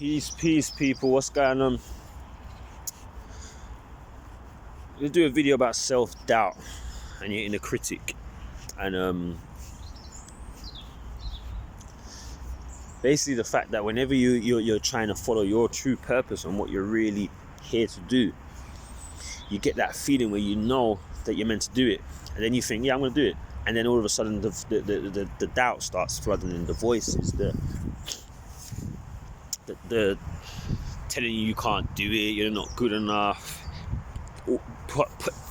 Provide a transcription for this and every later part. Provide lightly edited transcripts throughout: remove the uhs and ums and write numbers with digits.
Peace, people. What's going on? I'm gonna do a video about self-doubt and your inner critic, and basically the fact that whenever you're trying to follow your true purpose and what you're really here to do, you get that feeling where you know that you're meant to do it, and then you think, yeah, I'm gonna do it, and then all of a sudden the doubt starts flooding in, the voices, the telling you can't do it, you're not good enough,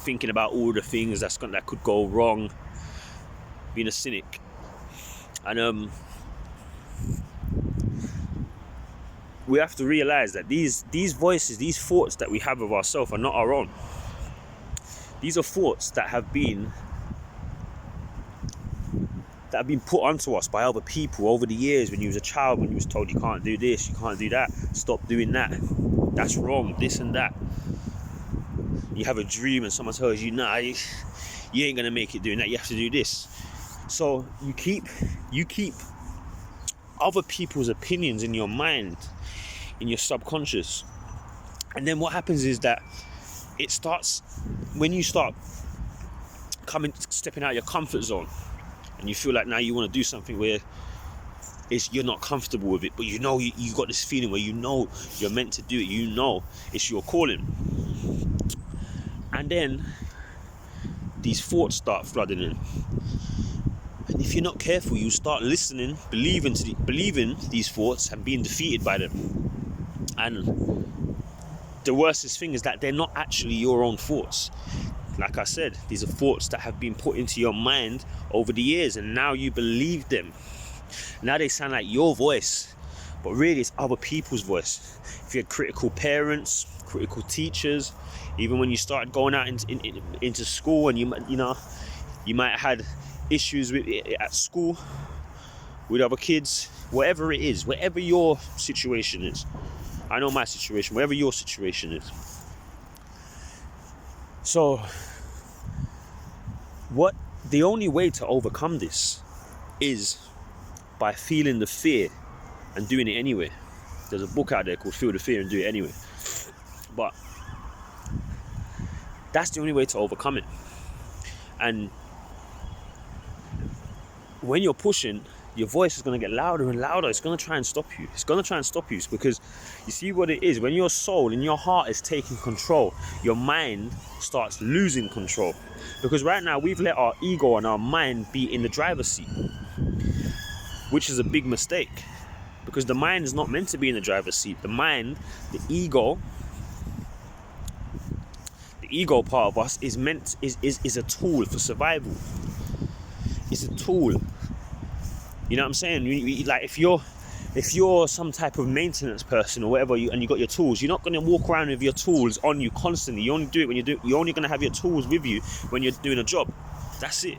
thinking about all the things that could go wrong, being a cynic. And we have to realize that these voices, these thoughts that we have of ourselves are not our own. These are thoughts that have been put onto us by other people over the years. When you was a child, when you was told you can't do this, you can't do that, stop doing that, that's wrong, this and that. You have a dream and someone tells you, nah, you ain't gonna make it doing that, you have to do this. So you keep other people's opinions in your mind, in your subconscious. And then what happens is that it starts, when you start stepping out of your comfort zone, and you feel like now you want to do something where you're not comfortable with it, but you know you got this feeling where you know you're meant to do it, you know it's your calling. And then these thoughts start flooding in. And if you're not careful, you start listening, believing these thoughts and being defeated by them. And the worstest thing is that they're not actually your own thoughts. Like I said, these are thoughts that have been put into your mind over the years, and now you believe them. Now they sound like your voice, but really it's other people's voice. If you had critical parents, critical teachers, even when you started going out into school, and you might have had issues at school with other kids, whatever it is, whatever your situation is. I know my situation, whatever your situation is. So the only way to overcome this is by feeling the fear and doing it anyway. There's a book out there called Feel the Fear and Do It Anyway. But that's the only way to overcome it. And when you're pushing, your voice is going to get louder and louder. It's going to try and stop you. Because you see what it is. When your soul and your heart is taking control, your mind starts losing control. Because right now we've let our ego and our mind be in the driver's seat, which is a big mistake. Because the mind is not meant to be in the driver's seat. The mind, the ego part of us is a tool for survival. It's a tool. You know what I'm saying? Like if you're some type of maintenance person or whatever, and you got your tools, you're not going to walk around with your tools on you constantly. You only do it when you're only going to have your tools with you when you're doing a job. That's it.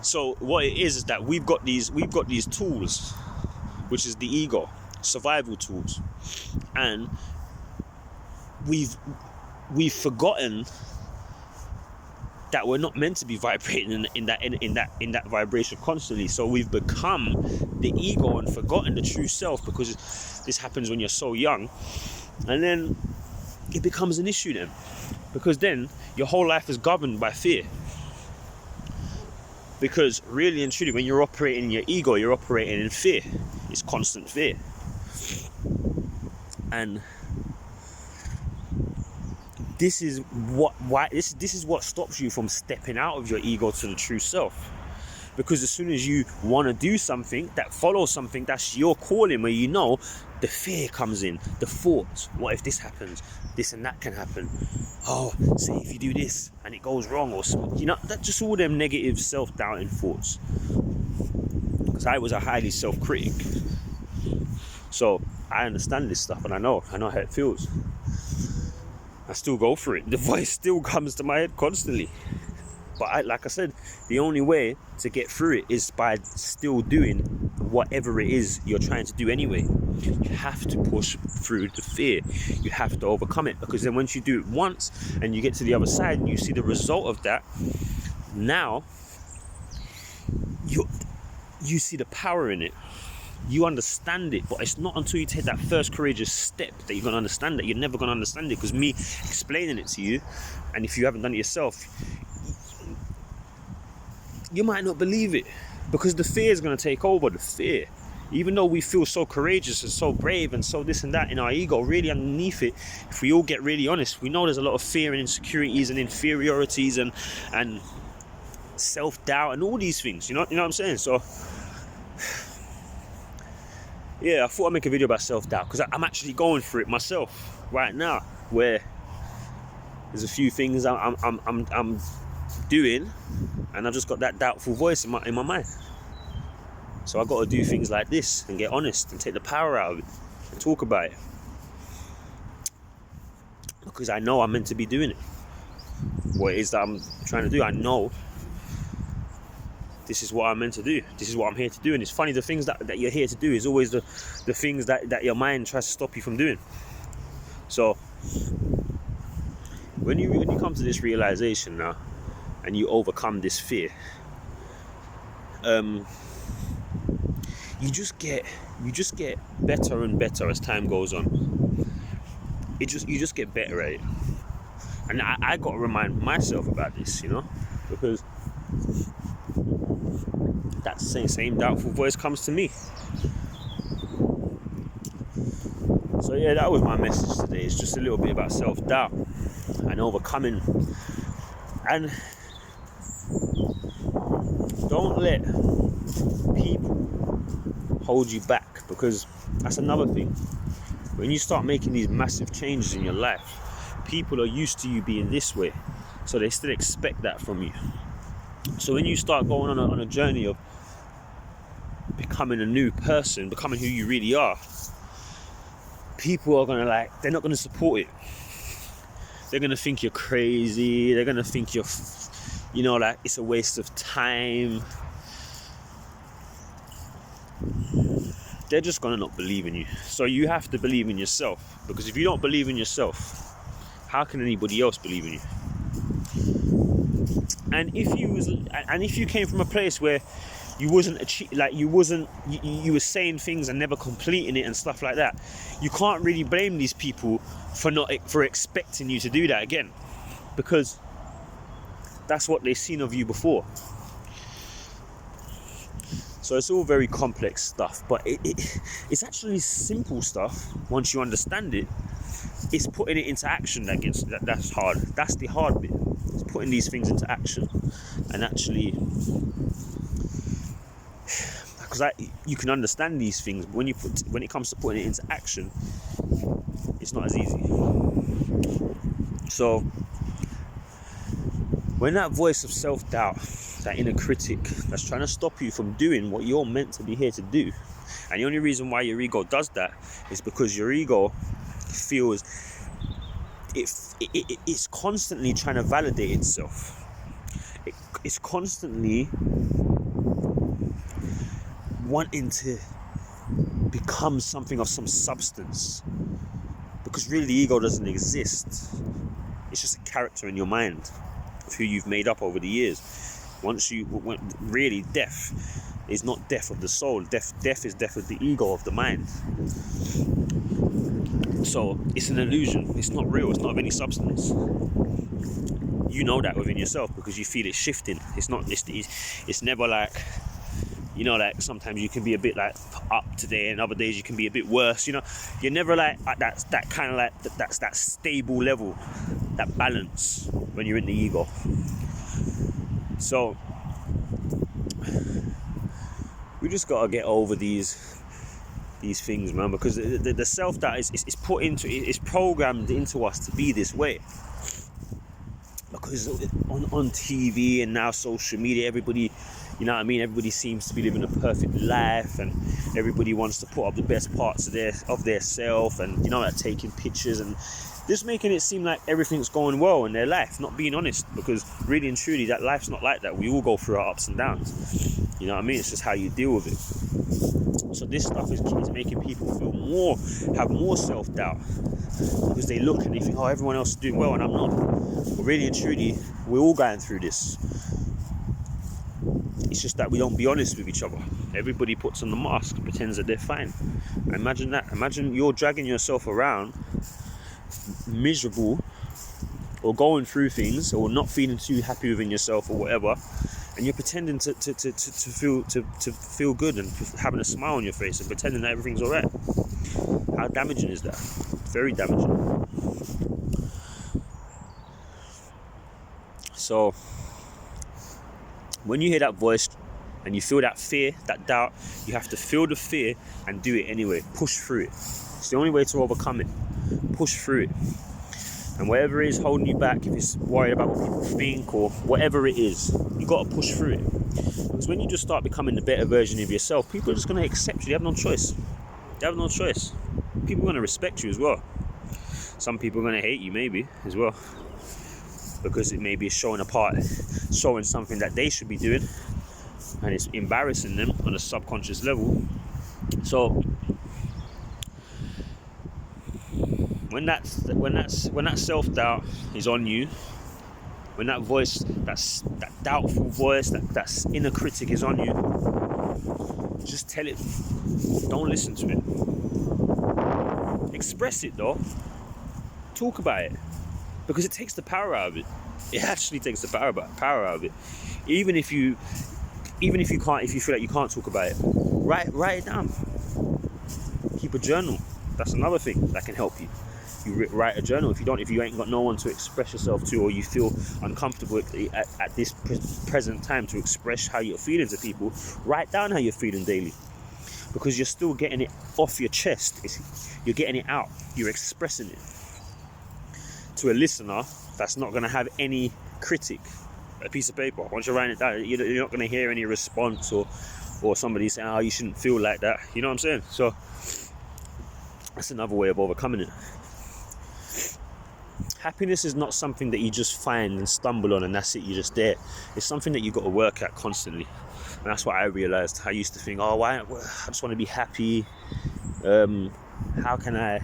So what it is that we've got these tools, which is the ego, survival tools, and we've forgotten that we're not meant to be vibrating in that vibration constantly. So we've become the ego and forgotten the true self, because this happens when you're so young, and then it becomes an issue then, because then your whole life is governed by fear. Because really and truly, when you're operating in your ego, you're operating in fear. It's constant fear. And this is what stops you from stepping out of your ego to the true self. Because as soon as you want to do something that follows something that's your calling, where you know, the fear comes in, the thoughts. What if this happens? This and that can happen. Oh, say if you do this and it goes wrong, or that's just all them negative self-doubting thoughts. Because I was a highly self-critic, so I understand this stuff, and I know how it feels. I still go for it. The voice still comes to my head constantly. But like I said, the only way to get through it is by still doing whatever it is you're trying to do anyway. You have to push through the fear. You have to overcome it. Because then once you do it once and you get to the other side and you see the result of that, now you see the power in it. you understand it, but it's not until you take that first courageous step that you're going to understand it. You're never going to understand it, because me explaining it to you, and if you haven't done it yourself, you might not believe it, because the fear is going to take over. The fear, even though we feel so courageous and so brave and so this and that in our ego, really underneath it, if we all get really honest, we know there's a lot of fear and insecurities and inferiorities and self-doubt and all these things, you know what I'm saying? So yeah, I thought I'd make a video about self-doubt, because I'm actually going through it myself right now, where there's a few things I'm doing, and I've just got that doubtful voice in my mind. So I got to do things like this and get honest and take the power out of it and talk about it, because I know I'm meant to be doing it. What it is that I'm trying to do, I know this is what I'm meant to do. This is what I'm here to do. And it's funny, the things that you're here to do is always the things that your mind tries to stop you from doing. So when you come to this realization now, and you overcome this fear, you just get better and better as time goes on. You just get better at it. And I got to remind myself about this, you know, because that same doubtful voice comes to me. So yeah, that was my message today. It's just a little bit about self-doubt and overcoming. And don't let people hold you back, because that's another thing. When you start making these massive changes in your life, people are used to you being this way, so they still expect that from you. So when you start going on a journey of becoming a new person, becoming who you really are, people are gonna they're not gonna support it. They're gonna think you're crazy. They're gonna think you're, it's a waste of time. They're just gonna not believe in you. So you have to believe in yourself, because if you don't believe in yourself, how can anybody else believe in you? And if you came from a place where you were saying things and never completing it and stuff like that, you can't really blame these people for expecting you to do that again, because that's what they've seen of you before. So it's all very complex stuff, but it's actually simple stuff once you understand it. It's putting it into action that's hard. That's the hard bit. It's putting these things into action, and actually, because you can understand these things, but when it comes to putting it into action, it's not as easy. So when that voice of self-doubt, that inner critic that's trying to stop you from doing what you're meant to be here to do, and the only reason why your ego does that is because your ego feels it's constantly trying to validate itself. It's constantly wanting to become something of some substance, because really the ego doesn't exist. It's just a character in your mind of who you've made up over the years. Really, death is not death of the soul. Death is death of the ego, of the mind. So it's an illusion. It's not real. It's not of any substance. You know that within yourself, because you feel it shifting. It's not. It's never like, sometimes you can be a bit like up today, and other days you can be a bit worse. You're never like at that kind of like that's that stable level, that balance when you're in the ego. So we just gotta get over these things, man, because the self that is put into, it's programmed into us to be this way. Because on TV and now social media, everybody, everybody seems to be living a perfect life, and everybody wants to put up the best parts of their self, and taking pictures and just making it seem like everything's going well in their life, not being honest, because really and truly that life's not like that. We all go through our ups and downs. It's just how you deal with it. So this stuff is making people have more self-doubt, because they look and they think, oh, everyone else is doing well and I'm not. But really and truly, we're all going through this. It's just that we don't be honest with each other. Everybody puts on the mask, pretends that they're fine. Imagine that. Imagine you're dragging yourself around miserable, or going through things, or not feeling too happy within yourself, or whatever, and you're pretending to feel good and having a smile on your face and pretending that everything's all right. How damaging is that? Very damaging. So when you hear that voice and you feel that fear, that doubt, you have to feel the fear and do it anyway. Push through it. It's the only way to overcome it. Push through it. And whatever it is holding you back, if it's worried about what people think or whatever it is, you got to push through it. Because when you just start becoming the better version of yourself, people are just going to accept you. They have no choice. They have no choice. People are going to respect you as well. Some people are going to hate you maybe as well, because it may be showing something that they should be doing, and it's embarrassing them on a subconscious level. So when that self-doubt is on you, when that voice, that doubtful voice, that inner critic is on you, just tell it. Don't listen to it. Express it though. Talk about it, because it takes the power out of it. It actually takes the power out of it. Even if you can't, if you feel like you can't talk about it, write it down. Keep a journal. That's another thing that can help you. You write a journal. If you ain't got no one to express yourself to, or you feel uncomfortable at this present time to express how you're feeling to people, write down how you're feeling daily, because you're still getting it off your chest. You're getting it out. You're expressing it to a listener that's not going to have any critic. A piece of paper. Once you write it down, you're not going to hear any response or somebody saying, "Oh, you shouldn't feel like that." You know what I'm saying? So that's another way of overcoming it. Happiness is not something that you just find and stumble on and that's it, you're just there. It's something that you've got to work at constantly. And that's what I realized. I used to think, I just want to be happy. How can I,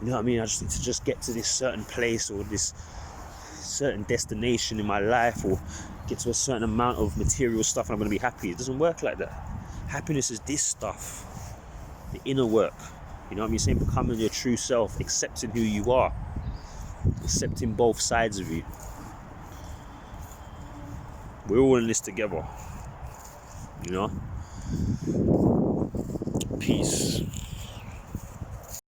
you know what I mean? I just need to just get to this certain place or this certain destination in my life, or get to a certain amount of material stuff and I'm going to be happy. It doesn't work like that. Happiness is this stuff, the inner work. You know what I mean? Saying becoming your true self, accepting who you are, accepting both sides of you. We're all in this together, you know? Peace.